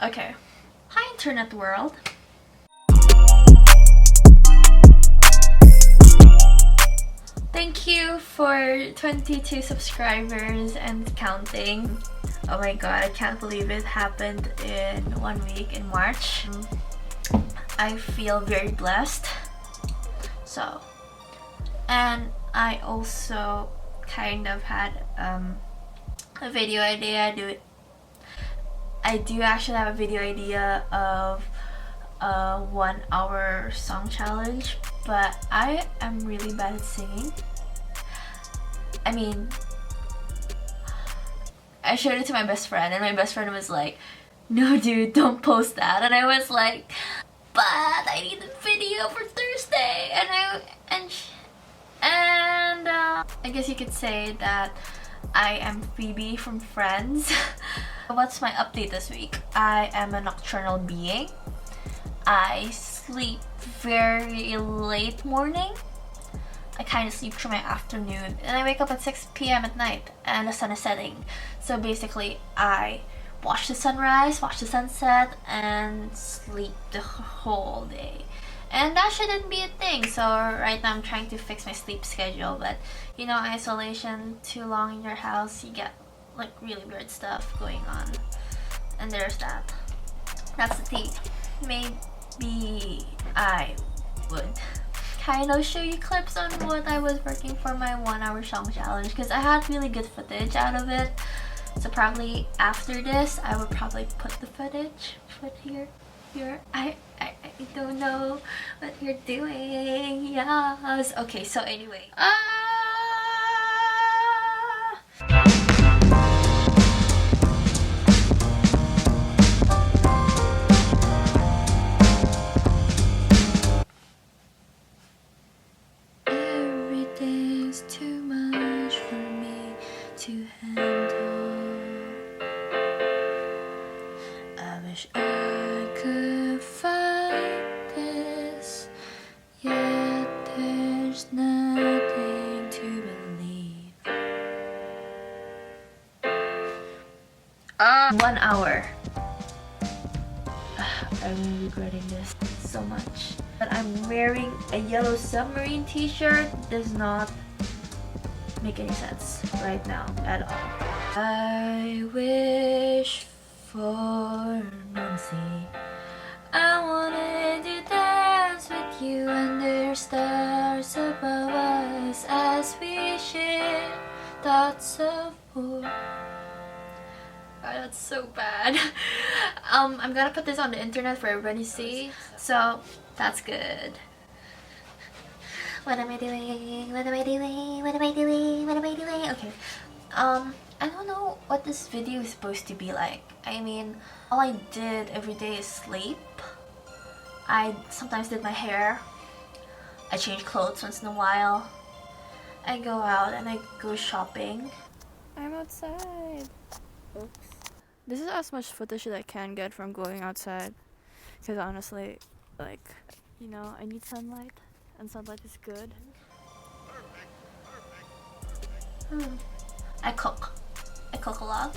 Okay. Hi internet world. Thank you for 22 subscribers and counting. Oh my god, I can't believe it happened in 1 week in March. I feel very blessed. So, and I also kind of had a video idea. I do actually have a video idea of a 1 hour song challenge, but I am really bad at singing. I mean, I showed it to my best friend and my best friend was like, no dude, don't post that. And I was like, but I need the video for Thursday. And I guess you could say that I am Phoebe from Friends. What's my update this week? I am a nocturnal being. I sleep very late morning. I kind of sleep through my afternoon and I wake up at 6 p.m. at night and the sun is setting. So basically I watch the sunrise, watch the sunset, and sleep the whole day. And that shouldn't be a thing. So right now I'm trying to fix my sleep schedule, but you know, isolation too long in your house, you get like really weird stuff going on. And there's that. That's the thing. Maybe I would kind of show you clips on what I was working for my 1 hour song challenge because I had really good footage out of it. So probably after this I would probably put the footage here. I don't know what you're doing. Yes. Okay, so anyway. Everything's too much for me to handle. I wish I could fight this, yet there's nothing to believe. 1 hour. I'm regretting this so much. But I'm wearing a yellow submarine t-shirt does not make any sense right now at all. I wish for Nancy. I wanted to dance with you under stars above us as we share thoughts of war. God, that's so bad. I'm gonna put this on the internet for everybody to see, so that's good. What am I doing? What am I doing? What am I doing? What am I doing? Okay. I don't know what this video is supposed to be like. I mean, all I did every day is sleep. I sometimes did my hair. I change clothes once in a while. I go out and I go shopping. I'm outside. Oops. This is as much footage that I can get from going outside. Because honestly, like, you know, I need sunlight. And sunlight is good. I cook a lot.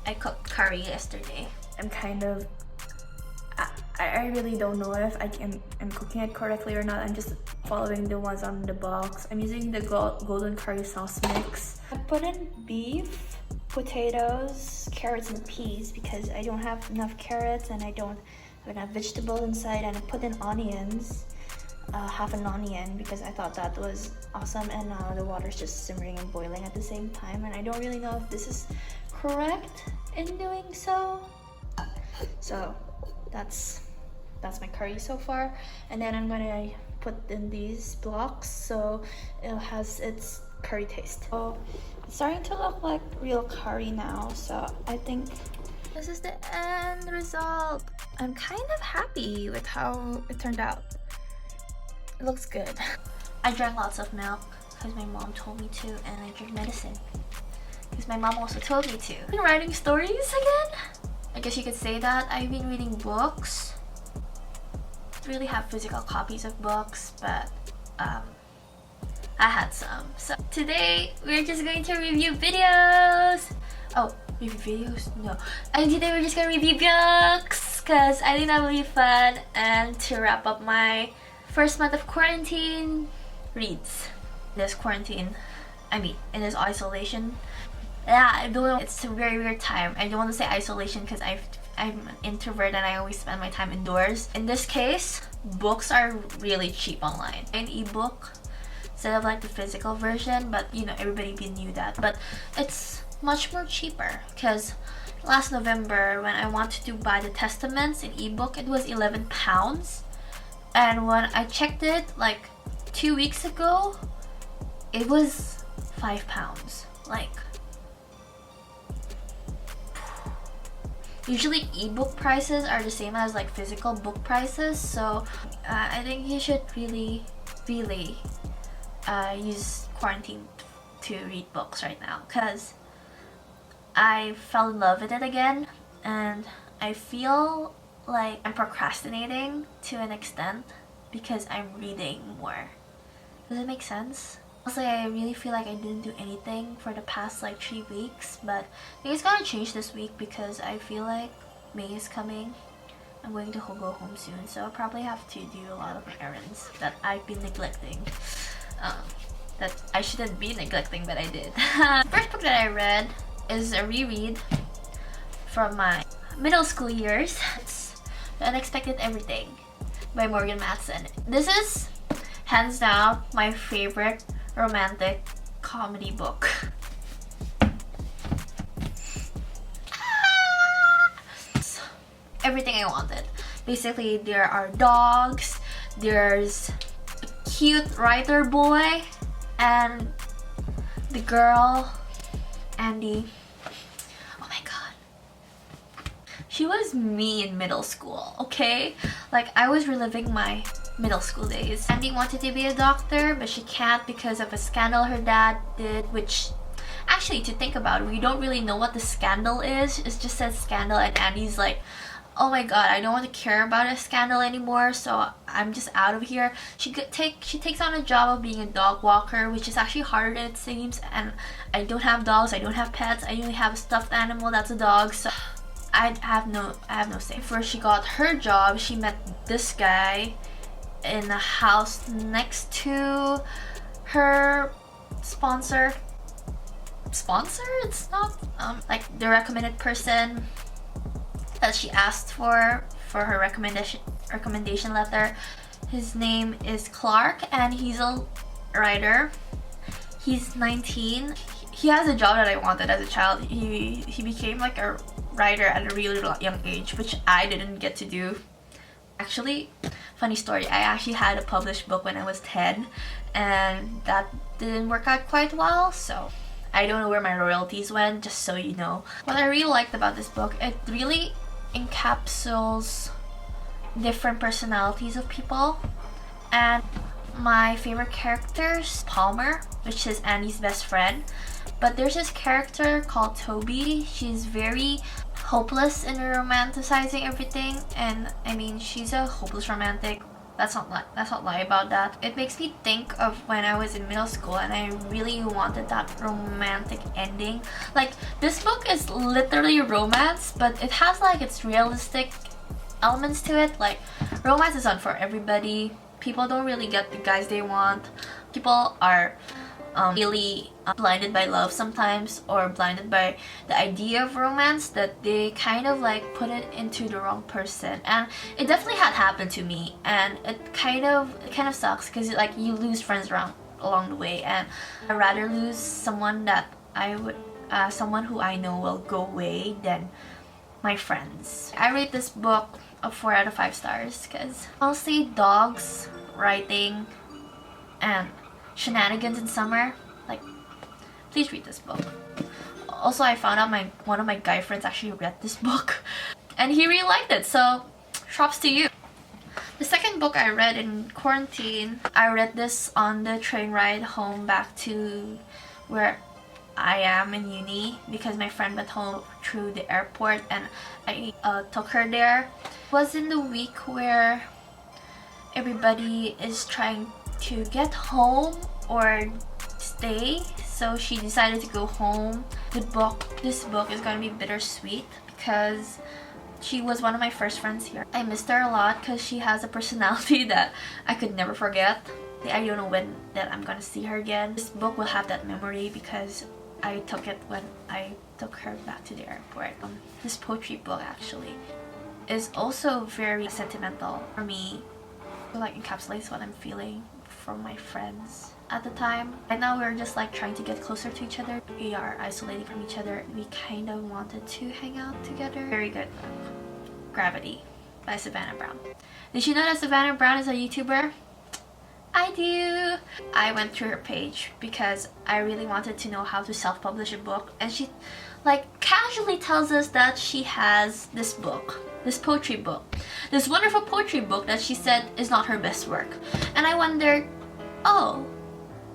I cooked curry yesterday. I'm kind of I really don't know if I'm cooking it correctly or not. I'm just following the ones on the box. I'm using the golden curry sauce mix. I put in beef, potatoes, carrots, and peas because I don't have enough carrots and I don't have enough vegetables inside. And I put in onions, half an onion, because I thought that was awesome. And the water's just simmering and boiling at the same time. And I don't really know if this is correct in doing so. So that's my curry so far. And then I'm gonna put in these blocks so it has its curry taste. So it's starting to look like real curry now, so I think this is the end result. I'm kind of happy with how it turned out. It looks good. I drank lots of milk because my mom told me to, and I drink medicine because my mom also told me to. I've been writing stories again. I guess you could say that. I've been reading books. I don't really have physical copies of books, but I had some. So today we're just going to review videos. Oh, Review videos? No. And today we're just gonna review books because I think that will be fun, and to wrap up my first month of quarantine reads. This quarantine, in this isolation. Yeah, I don't know, it's a very weird time. I don't want to say isolation because I'm an introvert and I always spend my time indoors. In this case, books are really cheap online. An ebook instead of like the physical version, but you know, everybody knew that. But it's much more cheaper because last November when I wanted to buy the Testaments in ebook, it was £11. And when I checked it like 2 weeks ago, it was £5. Like, usually ebook prices are the same as like physical book prices, so I think you should really use quarantine to read books right now, because I fell in love with it again and I feel like I'm procrastinating to an extent because I'm reading more. Does it make sense? Honestly, I really feel like I didn't do anything for the past like 3 weeks, but I think it's gonna change this week because I feel like May is coming. I'm going to go home soon, so I'll probably have to do a lot of errands that I've been neglecting. That I shouldn't be neglecting, but I did. First book that I read is a reread from my middle school years. It's The Unexpected Everything by Matson. This is hands down my favorite romantic comedy book. Everything I wanted. Basically, there are dogs, there's a cute writer boy, and the girl, Andy. Oh my god. She was me in middle school, okay? Like, I was reliving my middle school days. Andy wanted to be a doctor, but she can't because of a scandal her dad did, which actually, to think about it, we don't really know what the scandal is. It just says scandal, and Andy's like, oh my god, I don't want to care about a scandal anymore, so I'm just out of here. She takes on a job of being a dog walker, which is actually harder than it seems, and I don't have dogs, I don't have pets, I only have a stuffed animal that's a dog, so I have no say. Before she got her job, she met this guy in a house next to her sponsor. It's not like the recommended person that she asked for her recommendation letter. His name is Clark and he's a writer. He's 19. He has a job that I wanted as a child. He became like a writer at a really young age, which I didn't get to do. Actually, funny story, I actually had a published book when I was 10 and that didn't work out quite well, so I don't know where my royalties went, just so you know. What I really liked about this book, it really encapsulates different personalities of people, and my favorite characters, Palmer, which is Andy's best friend, but there's this character called Toby. She's very hopeless in romanticizing everything, and she's a hopeless romantic. Let's not lie about that. It makes me think of when I was in middle school and I really wanted that romantic ending. Like, this book is literally romance, but it has like its realistic elements to it. Like, romance is not for everybody. People don't really get the guys they want. People are really blinded by love sometimes, or blinded by the idea of romance, that they kind of like put it into the wrong person, and it definitely had happened to me, and it kind of sucks because like you lose friends along the way, and I'd rather lose someone that someone who I know will go away than my friends. I rate this book a 4 out of 5 stars because honestly, dogs, writing, and shenanigans in summer, like, please read this book. Also, I found out one of my guy friends actually read this book and he really liked it, so props to you. The second book I read in quarantine, I read this on the train ride home back to where I am in uni, because my friend went home through the airport and I took her there. It was in the week where everybody is trying to get home or stay so she decided to go home. This book is gonna be bittersweet because she was one of my first friends here. I missed her a lot because she has a personality that I could never forget. I don't know when that I'm gonna see her again. This book will have that memory because I took it when I took her back to the airport. This poetry book actually is also very sentimental for me. It like encapsulates what I'm feeling from my friends at the time. Right now we're just like trying to get closer to each other. We are isolating from each other. We kind of wanted to hang out together. Very good book. Grafitti by Savannah Brown. Did you know that Savannah Brown is a YouTuber? I do! I went through her page because I really wanted to know how to self-publish a book, and she like casually tells us that she has this book, this poetry book, this wonderful poetry book that she said is not her best work. And I wondered, oh,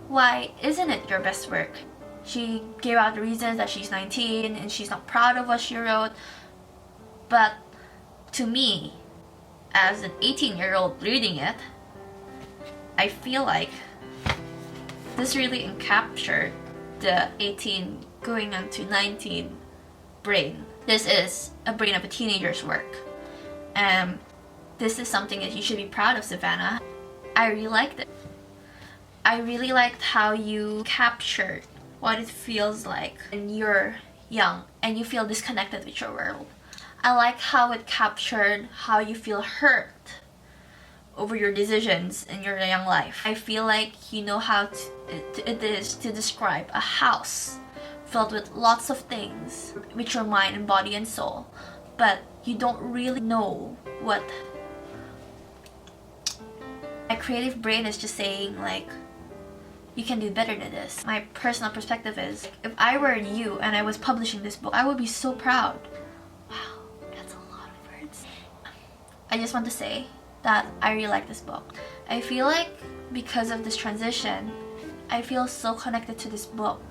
why isn't it your best work? She gave out the reasons that she's 19 and she's not proud of what she wrote, but to me, as an 18-year-old reading it, I feel like this really encaptured the 18 going on to 19 brain. This is a brain of a teenager's work. This is something that you should be proud of, Savannah. I really liked it. I really liked how you captured what it feels like when you're young and you feel disconnected with your world. I like how it captured how you feel hurt over your decisions in your young life. I feel like you know how it is to describe a house filled with lots of things with your mind and body and soul, but you don't really know what. My creative brain is just saying like, you can do better than this. My personal perspective is, if I were you and I was publishing this book, I would be so proud. Wow, that's a lot of words. I just want to say that I really like this book. I feel like because of this transition, I feel so connected to this book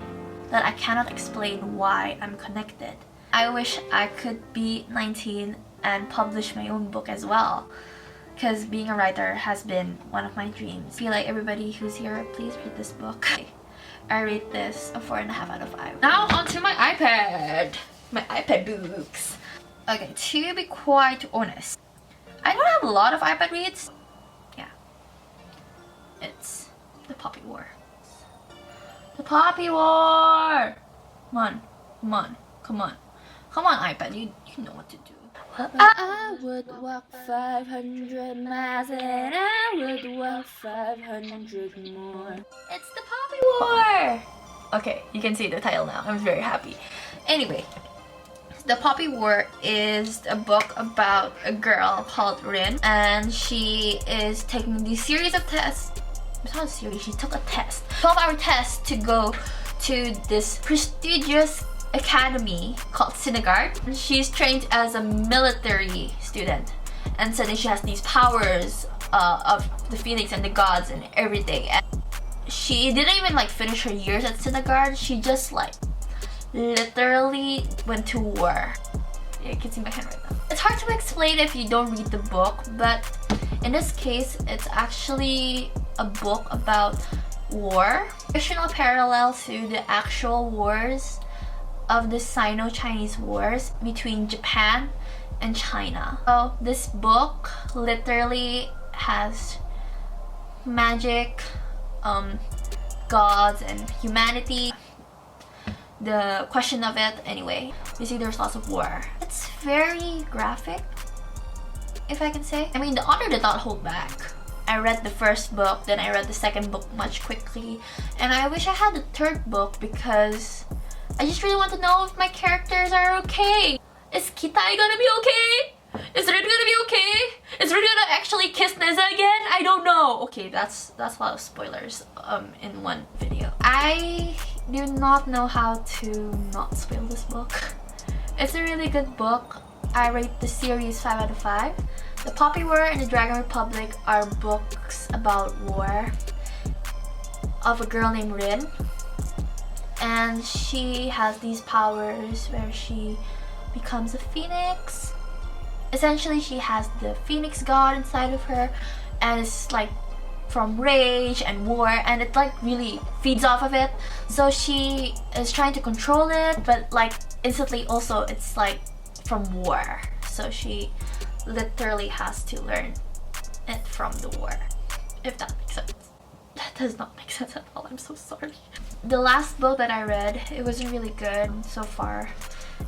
that I cannot explain why I'm connected. I wish I could be 19 and publish my own book as well, because being a writer has been one of my dreams. I feel like everybody who's here, please read this book. I rate this a 4.5 out of 5. Now onto my iPad. My iPad books. Okay, to be quite honest, I don't have a lot of iPad reads. Yeah. It's the Poppy War. The Poppy War! Come on. Come on. Come on. Come on, iPad. You know what to do. I would walk 500 miles and I would walk 500 more. It's the Poppy War! Okay, you can see the title now. I'm very happy. Anyway, The Poppy War is a book about a girl called Rin, and she is taking these series of tests. It's not a series, she took a test. 12-hour test to go to this prestigious academy called Sinagard. She's trained as a military student, and suddenly she has these powers of the phoenix and the gods and everything. And she didn't even like finish her years at Sinagard. She just like literally went to war. Yeah, you can see my hand right now. It's hard to explain if you don't read the book, but in this case, it's actually a book about war. Fictional parallel to the actual wars of the Sino-Chinese wars between Japan and China. So this book literally has magic, gods, and humanity. The question of it, anyway. You see, there's lots of war. It's very graphic, if I can say. I mean, the author did not hold back. I read the first book, then I read the second book much quickly, and I wish I had the third book because I just really want to know if my characters are okay. Is Kitai gonna be okay? Is Rin gonna be okay? Is Rin gonna actually kiss Neza again? I don't know. Okay, that's a lot of spoilers in one video. I do not know how to not spoil this book. It's a really good book. I rate the series 5 out of 5. The Poppy War and the Dragon Republic are books about war of a girl named Rin, and she has these powers where she becomes a phoenix. Essentially, she has the phoenix god inside of her, and it's like from rage and war, and it like really feeds off of it. So she is trying to control it, but like instantly also it's like from war. So she literally has to learn it from the war, if that makes sense. That does not make sense at all. I'm so sorry. The last book that I read, it wasn't really good so far,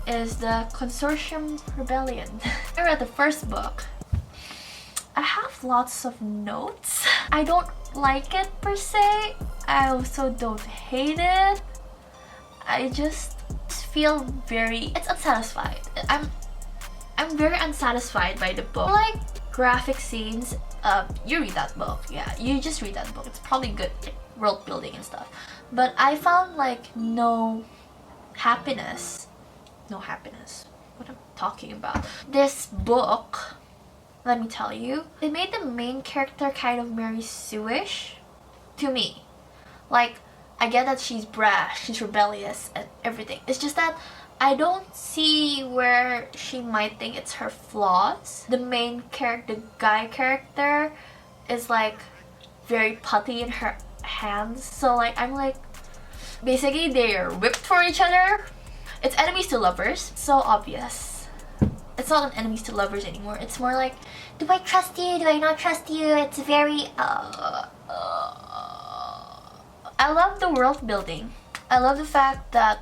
is the Consortium Rebellion. I read the first book. I have lots of notes. I don't like it per se. I also don't hate it. I just feel it's unsatisfied. I'm very unsatisfied by the book. Like graphic scenes, you read that book. Yeah, you just read that book. It's probably good, like, world building and stuff. But I found like no happiness. No happiness. What am I talking about? This book, let me tell you, it made the main character kind of Mary Sue-ish to me. Like, I get that she's brash, she's rebellious and everything. It's just that I don't see where she might think it's her flaws. The main character, the guy character, is like very putty in her hands. So like, I'm like, basically they are whipped for each other. It's enemies to lovers. So obvious. It's not an enemies to lovers anymore. It's more like, do I trust you? Do I not trust you? It's very I love the world building. I love the fact that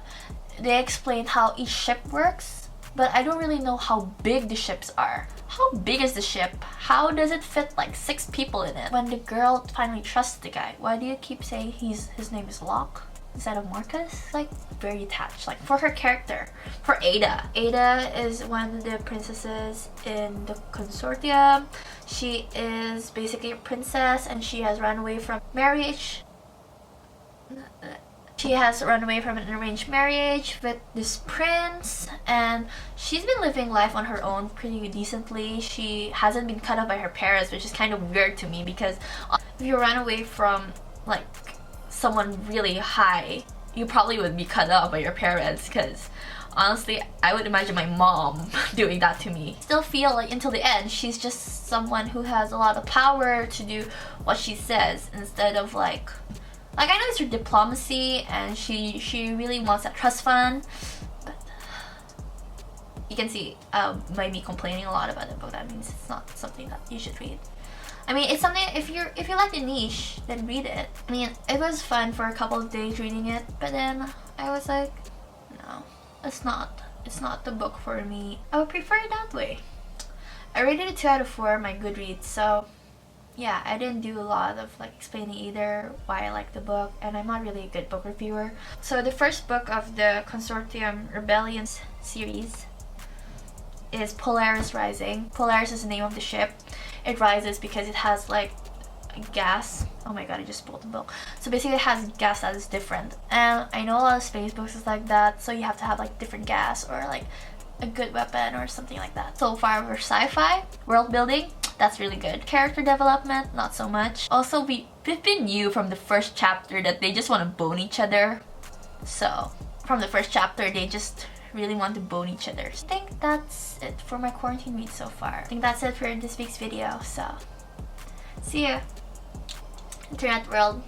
they explain how each ship works, but I don't really know how big the ships are. How big is the ship? How does it fit like 6 people in it? When the girl finally trusts the guy, why do you keep saying his name is Locke instead of Marcus? Like, very attached. Like, for her character. For Ada. Ada is one of the princesses in the consortium. She is basically a princess and she has run away from marriage. She has run away from an arranged marriage with this prince, and she's been living life on her own pretty decently. She hasn't been cut off by her parents, which is kind of weird to me, because if you run away from like someone really high, you probably would be cut off by your parents, because honestly, I would imagine my mom doing that to me. Still feel like until the end, she's just someone who has a lot of power to do what she says, instead of like I know it's her diplomacy and she really wants that trust fund, but you can see by me complaining a lot about the book, that means it's not something that you should read. I mean, it's something, if you like the niche, then read it. I mean, it was fun for a couple of days reading it, but then I was like, no, it's not the book for me. I would prefer it that way. I rated it 2 out of 4 on my Goodreads, so yeah, I didn't do a lot of like explaining either why I like the book, and I'm not really a good book reviewer. So the first book of the Consortium Rebellion series is Polaris Rising. Polaris is the name of the ship. It rises because it has like a gas. Oh my god, I just spoiled the book. So basically it has gas that is different, and I know a lot of space books is like that, so you have to have like different gas or like a good weapon or something like that. So far for sci-fi, world building, that's really good. Character development, not so much. Also, we've been knew from the first chapter that they just want to bone each other. So, from the first chapter, they just really want to bone each other. I think that's it for my quarantine read so far. I think that's it for this week's video, so see ya. Internet world.